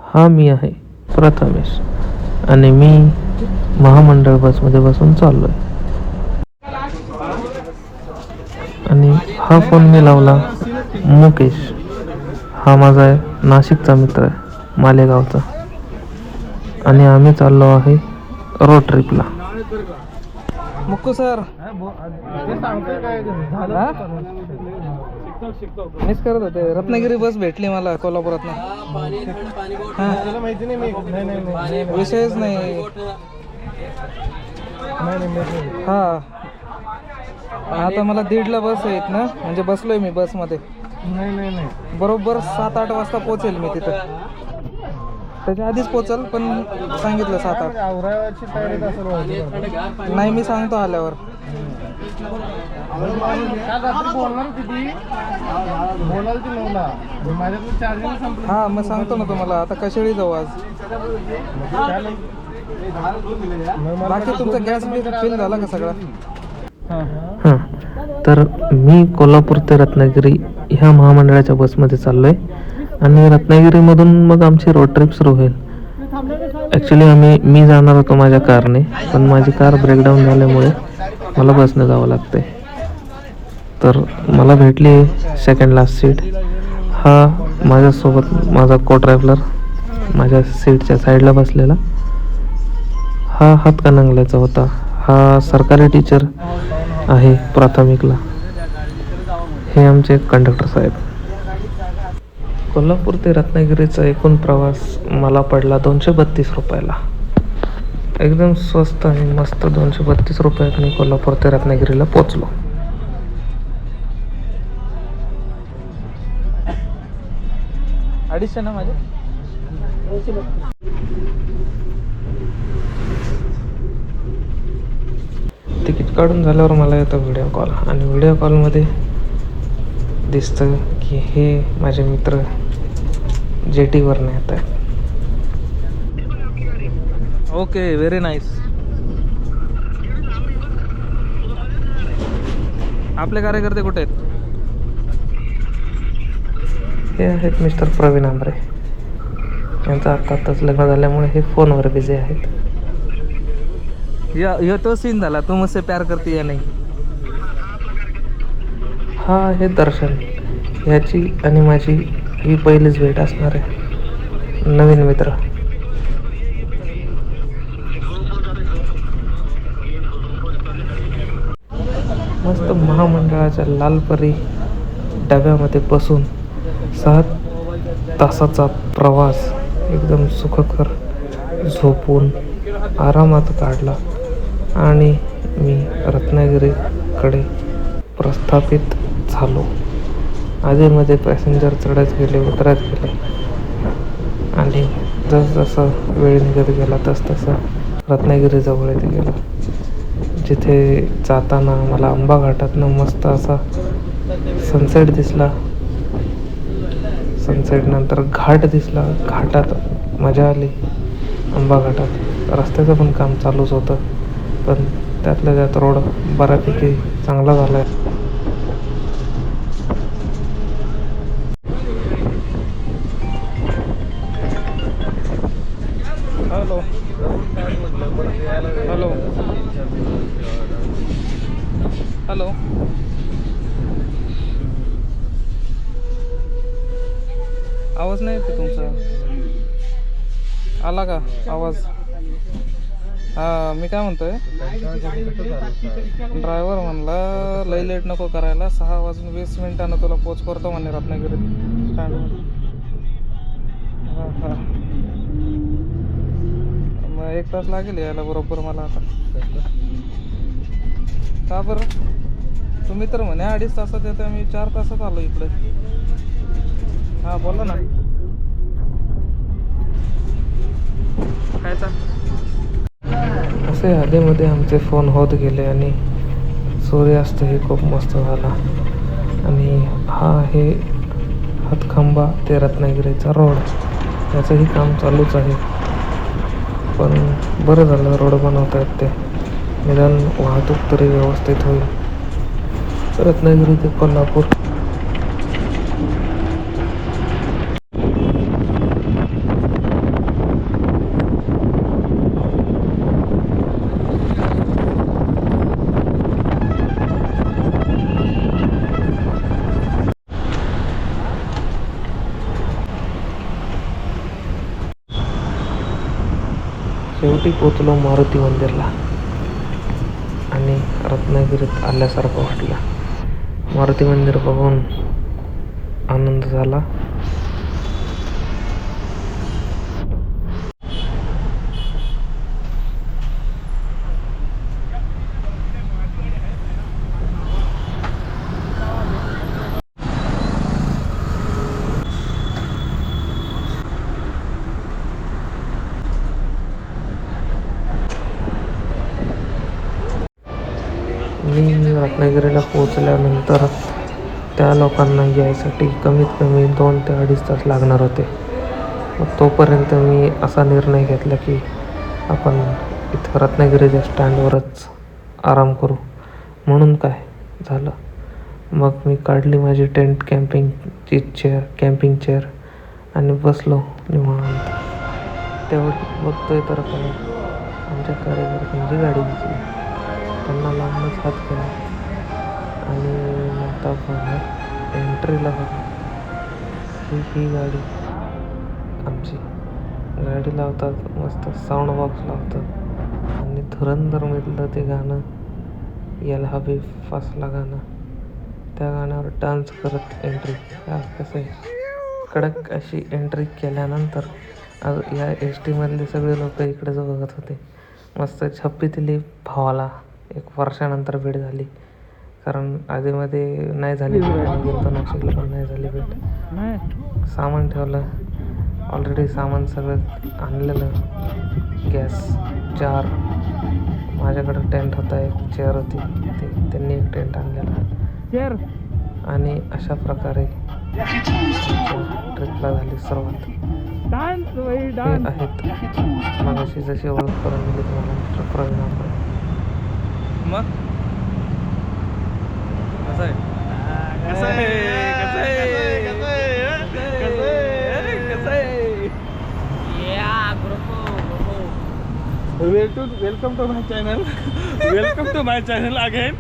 हा मी आहे प्रथमेश आणि मी महामंडळ बसमध्ये बसून चाललो आहे. आणि हा फोन मी लावला मुकेश, हा माझा नाशिकचा मित्र आहे, मालेगावचा. आणि आम्ही चाललो आहे रोड ट्रिपला. मुक्कू सर मिस करत होते. रत्नागिरी बस भेटली मला कोल्हापुरात. विषयच नाही. हा आता मला 1:30ला बस आहेत ना, म्हणजे बसलोय मी बसमध्ये. नाही बरोबर 7-8 वाजता पोहोचेल मी तिथं. त्याच्या आधीच पोचल, पण सांगितलं 7-8. नाही मी सांगतो आल्यावर. हा मग सांगतो ना तुम्हाला. आता कशाळी जाऊ आज. बाकी तुमचा गॅस फिल झाला का सगळा? हां, तर मी कोल्हापूर ते रत्नागिरी ह्या महामंडळाच्या बसमध्ये चाललो आहे. आणि रत्नागिरीमधून मग आमची रोड ट्रिप सुरू होईल. ॲक्च्युली मी जाणार होतो माझ्या कारने, पण माझी कार ब्रेकडाऊन झाल्यामुळे मला बसने जावं लागते. तर मला भेटली सेकंड लास्ट सीट. हा माझ्यासोबत माझा को ड्रायव्हर माझ्या सीटच्या साईडला बसलेला. हा हातकणंगल्याचा होता. हा सरकारी टीचर आहे प्राथमिकला. हे आमचे कंडक्टर साहेब. कोल्हापूर ते रत्नागिरीचा एकूण प्रवास मला पडला 232 रुपयाला. एकदम स्वस्त आणि मस्त 232 रुपयात मी कोल्हापूर ते रत्नागिरीला पोचलो. अडीचशे ना माझे. तिकीट काढून झाल्यावर मला येतो व्हिडिओ कॉल. आणि व्हिडिओ कॉलमध्ये दिसतं की हे माझे मित्र जेटीवरनं येत आहेत. Okay, very nice. आपले कार्यकर्ते कुठे आहेत? हे आहेत मिस्टर प्रवीण आंबरे. यांचं आत्ताच लग्न झाल्यामुळे हे फोनवर बिझी आहेत. या तो सीन झाला, तू मुझसे प्यार करती या नाही. हा आहे दर्शन. ह्याची आणि माझी ही पहिलीच भेट असणार आहे. नवीन मित्र. मस्त महामंडळाच्या लालपरी डब्यामध्ये बसून 7 तासाचा प्रवास एकदम सुखकर झोपून आरामात काढला. आणि मी रत्नागिरीकडे प्रस्थापित झालो. आधीमध्ये पॅसेंजर चढत गेले, उतरत गेले. आणि जसजसं वेळ निघत गेला तसतसं रत्नागिरीजवळ येत गेलो. जिथे जाताना मला आंबा घाटातनं मस्त असा सनसेट दिसला. सनसेट नंतर घाट दिसला. घाटात मजा आली. आंबा घाटात रस्त्याचं पण काम चालूच होतं, पण त्यातल्या त्यात रोड बऱ्यापैकी चांगला झाला आहे. Hello hello hello. आवाज नाही येते तुमचा. आला का आवाज? हा मी काय म्हणतोय, ड्रायव्हर म्हणला लई लेट नको करायला, 6:20 तुला पोच करतो म्हणे रत्नागिरीत स्टँडवर. हां मग 1 तास लागेल यायला बरोबर मला. आता का बरं? तुम्ही तर म्हणे 2.5 तासात येतो, मी 4 तासात आलो इकडे. हां बोला ना. कायचा असे आधीमध्ये आमचे फोन होत गेले आणि सूर्यास्तही खूप मस्त झाला. आणि हा आहे हातखंबा ते रत्नागिरीचा रोड. याचंही काम चालूच आहे, पण बरं झालं रोड बनवत आहेत ते. निदान वाहतूक तरी व्यवस्थित होईल. रत्नागिरी ते कोल्हापूर. शेवटी पोचलो मारुती मंदिरला आणि रत्नागिरीत आल्यासारखं वाटलं. मारुती मंदिर बघून आनंद झाला. मी रत्नागिरीला पोहोचल्यानंतर त्या लोकांना यायसाठी कमीत कमी 2 ते 2.5 तास लागणार होते. मग तोपर्यंत मी असा निर्णय घेतला की आपण इथं रत्नागिरीच्या स्टँडवरच आराम करू. म्हणून काय झालं, मग मी काढली माझी टेंट कॅम्पिंग चेअर आणि बसलो निवांत. तेवढं बघतोय तर काय आमच्या कार्यकर्त्यांची गाडी दिसली. त्यांना लांबच हात केला आणि आता बघा एंट्रीला बघा ही गाडी आमची. गाडी लावतात, मस्त साऊंड बॉक्स लावतात आणि धुरंधरमधलं ते गाणं याला हवे फासला गाणं, त्या गाण्यावर डान्स करत एंट्री. कसं आहे, कडक अशी एंट्री केल्यानंतर या एस टीमधले सगळे लोक इकडे जो बघत होते. मस्त छप्पी दिली भावाला. 1 वर्षानंतर भेट झाली, कारण आधीमध्ये नाही झाली भेट. गेलतो नाशिकला पण नाही झाली भेट. सामान ठेवलं ऑलरेडी, सामान सगळं आणलेलं. गॅस, जार, माझ्याकडं टेंट होता, एक चेअर होती, त्यांनी एक टेंट आणलेला चेअर. आणि अशा प्रकारे ट्रिपला झाली सुरुवात. हे आहेत मगाशी जशी ओळख करून दिली तुम्हाला मिस्टर प्रवीण आंबळे. मग कसं आहे, कसं आहे, कसं आहे, कसं आहे, कसं आहे. Welcome to my channel. Welcome to my channel again.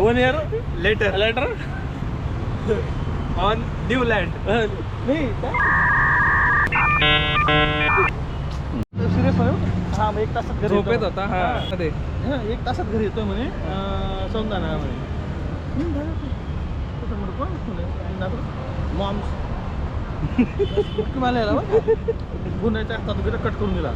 1 year later on new land. Serious हा, मग 1 तासात घरी झोपेत होता. हा, 1 तासात घरी येतो म्हणे. सौंदाणा म्हणे मॉम्स मला याला गुन्ह्याच्या हातात वगैरे कट करून दिला.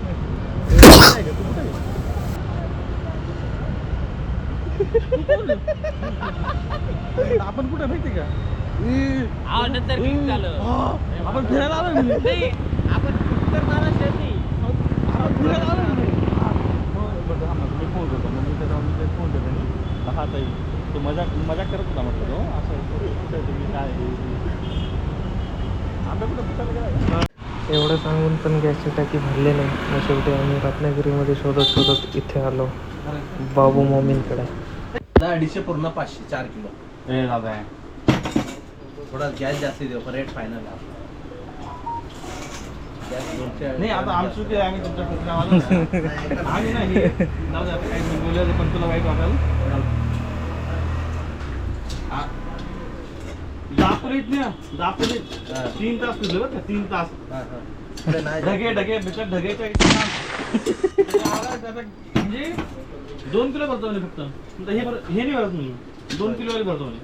आपण कुठे माहिती का, आपण फिरायला आलो. आपण उत्तर महाराष्ट्रात फिरायला आलो. मी फोन करतो, मग मी त्याच्यावर फोन केला. हा ताई तो मजाक करत होता म्हटलं तो असं तुम्ही काय आपल्या कुठं फिरायला गेला. एवढं सांगून पण गॅसची टाकी भरली नाही. मग शेवटी आम्ही रत्नागिरीमध्ये शोधत इथे आलो बाबू मॉमींकडे. 250 पूर्ण 500 4 किलो. थोडा गॅस जास्ती देऊ, रेट फायनल आहे. नाही आता आमचं ते आम्ही तुमच्या कोकणावाला आम्ही नाही जाऊ दे, काही बोलले पण तुला वाईट वाटेल. दापोलीत 3 तास फिरले बरं का, 3 तास. ढगे ढगेच्या म्हणजे 2 किलो भरतो म्हणे फक्त. हे नाही भरत मी, 2 किलो भरतो म्हणे.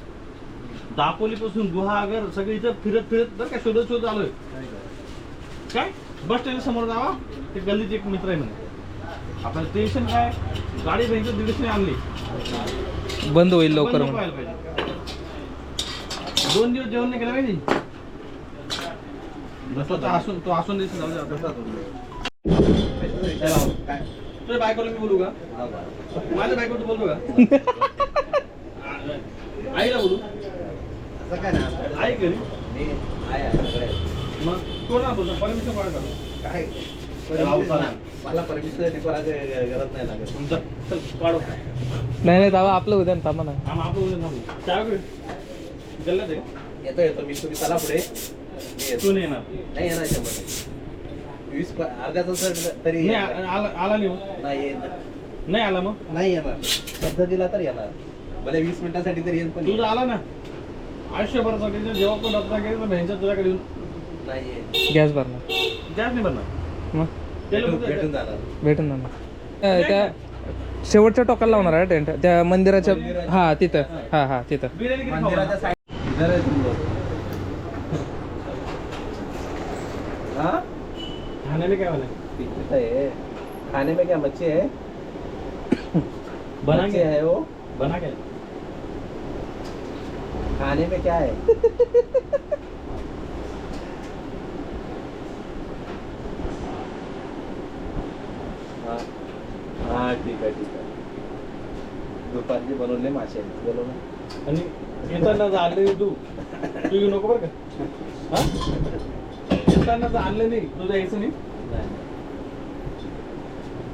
दापोलीपासून गुहागर सगळी इथं फिरत बरं का, शोधत आलोय. काय बस स्टँड समोर जावा, ते गल्लीचे एक मित्र आहे म्हणे. आपल्याला टेन्शन काय, गाडी बँकेत 150 आणली, बंद होईल लवकर. 2 दिवस जेवण नाही केलं पाहिजे. तो असून दिवस जाऊ द्या. तुझ्या बायकोला मी बोलू का, माझ्या बायकोला तू बोलतो का, आईला बोलू, आई घरी मग कोणा बोलतो, परमिशन कोणा काय मला परमिशन गरज नाही लागत. चल काढू. नाही दावा आपलं उद्या थांबा ना. आपलं उद्या थांबू. चहा गल्ल्यात येतो मी. तुम्ही चला पुढे. तू नाही येणार. नाही येणार 20 अर्ध्या तास तरी आला नाही नाही आला मग नाही येणार. पद्धतीला तर येणार, भले 20 मिनिटांसाठी तरी येईल. पण तुझा आला ना आयुष्यभरासाठी. जेव्हा पण रत्नागिरी तर बहिणीच्या तुझ्याकडे येऊन नाही गॅस भरणार. गॅस नाही भरणार. मग भेटून जाणार. भेटून जाणार. त्या शेवटच्या टोकाला लावणार आहे टेंट त्या मंदिराच्या. हा तिथं. हा तिथं. मंदिराच्या साइड इधर है तुम लोग. हाँ? खाने में क्या बना पिज्जा है. खाने में क्या मच्छी है? बना मच्छी क्या है वो. बना क्या खाने में क्या है? हाँ हाँ ठीक आहे. दुपारचे बनवले मासे बोलव ना. आणि येताना जर आणले नाही तू येऊ नको बरं का. हा येताना जर आणले नाही तुझं यायचं नाही.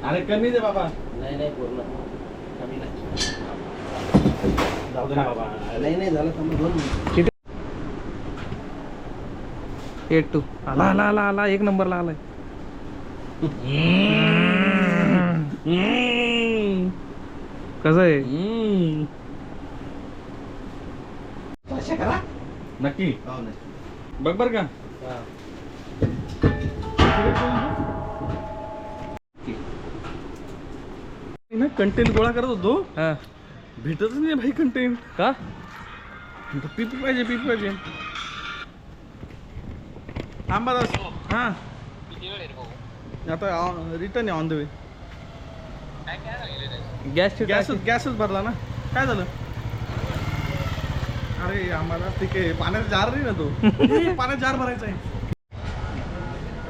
अरे कमी दे बाबा. नाही पूर्ण कमी नाही. जाऊ दे ना बाबा. नाही झालं तर मग 2 मिनिट. 8-2 आला एक नंबरला आलाय. कसं आहे? पाचशे करा. नक्की हो नाही. बघ बर का. ना कंटेंट गोळा करत होतो. हा भेटतच नाही भाई कंटेंट. का? पीपी पाहिजे. अंबादास. हा आता रिटर्न आहे ऑन द वे. गॅसच भरला ना. काय झालं? अरे आम्हाला ठीक आहे. पाण्याचा जार नाही ना तो. पाण्याचा जार भरायचा आहे.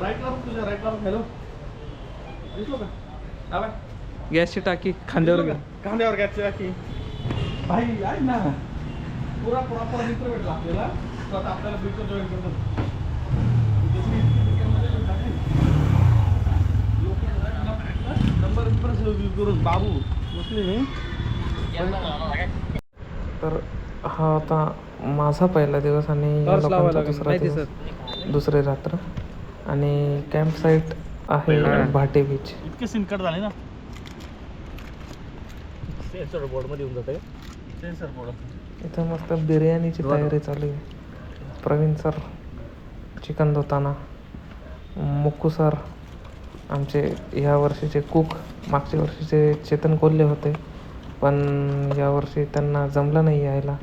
राईटला तुझ्या राईटला. हॅलो दिसलो का? हा बाय. गॅसची टाकी खांद्यावर घे. कांद्यावर गॅसची टाकी. भाई ऐक ना. पुरा मित्र भेटला आपल्याला. तो आता आपल्याला बिलकुल जॉईन करतो. नंबर करून बाबू बसले. तर हा होता माझा पहिला दिवस आणि या टॉर्च लावावं लोकांचा लागेल, दुसरा नाही दिवस, दिसत. दुसरी रात्र. आणि कॅम्प साईट आहे भाटे बीच. इतके सिनकट झाले ना. सेन्सर बोर्ड मध्ये येऊन जाते. Censor board. इथं मस्त बिर्याणीची तयारी चालू आहे. प्रवीण सर चिकन धुताना, मुक्कू सर आमचे ह्या वर्षीचे कुक. मागच्या वर्षीचे चेतन कोल्हे होते पण यावर्षी त्यांना जमलं नाही यायला.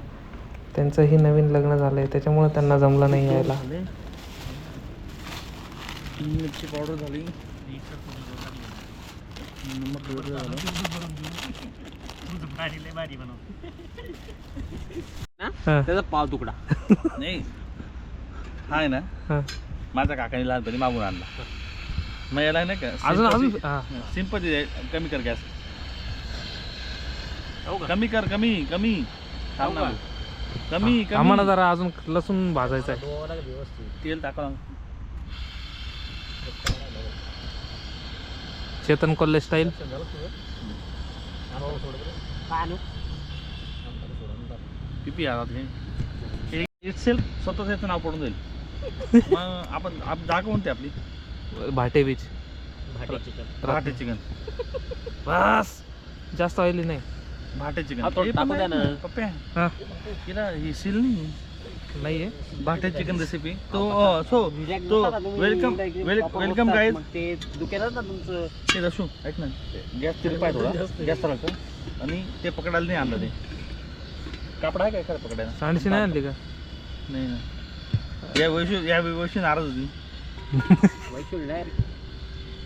त्यांचंही नवीन लग्न झालं आहे त्याच्यामुळे त्यांना जमलं नाही यायला. मिरची पावडर झाली. त्याचा पाव तुकडा. नाही हा आहे ना. हां माझ्या काकाने लहानपणी मागून आणला. मग याला नाही का अजून सिंपल कमी कर गॅस. कमी कर. कमी थांब ना. कमी आम्हाला जरा अजून लसूण भाजायचं आहे. तेल टाका. चेतन कोल्हे स्टाईल. पिपी आला सेल्फ स्वतःच याचं नाव पडून जाईल. मग आपण जागा कोणती आपली? भाटे बीच. भाटे चिकन. बस जास्त ऑइली नाही. भाटे चिकन. टाकू द्या ना. पप्प्या हां तिला ही सील नाही. नाही आहे. Bhate chicken recipe. तो वेलकम गाईज. ते दुकानात ना तुमचं. ते दशू ऐक ना. गॅस तिरपा आहे थोडा. गॅस चालतो आणि ते पकडायला नाही आणलं. ते कापड आहे काय खरं पकडायला? सांडशी नाही आणली का? नाही ना. या वैशी नाराज होती.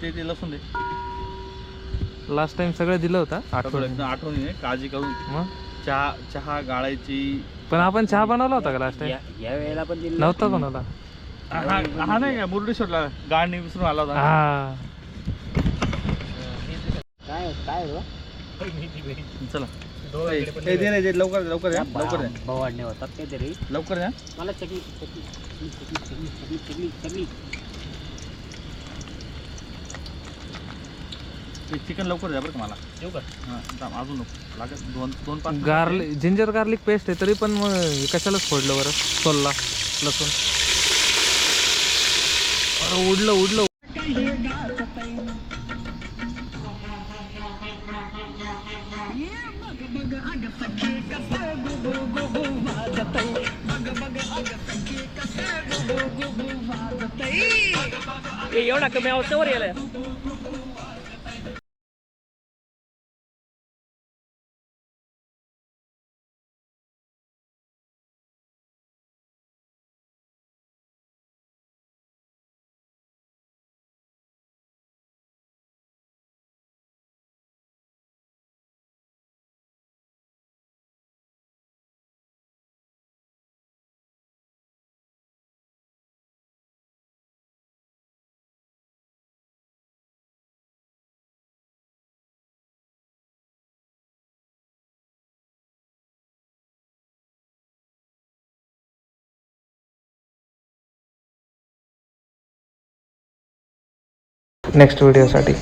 ते लसूण दे. लास्ट टाइम सगळं दिलं होतं एकदम आठवणी आहे. काळजी करून. मग चहा गाळायची. पण आपण चहा बनवला होता का लास्ट टाइम? या वेळेला पण दिलं नव्हता बनवला. हा नाही का मुरुडेश्वरला गाडी विसरून आला होता. हा काय चला लवकर या. भवाडणे होतात काहीतरी. लवकर या. मला चकली. चिकन लवकर द्या बरं का मला. येऊ का? हां अजून नको लागत. 2-5 गार्लिक जिंजर गार्लिक पेस्ट आहे तरी पण मग हे कशालाच फोडलं बरं सोलला लसूण. उडलं. एवढा कमी अवस्थेवर गेलाय. नेक्स्ट व्हिडिओसाठी.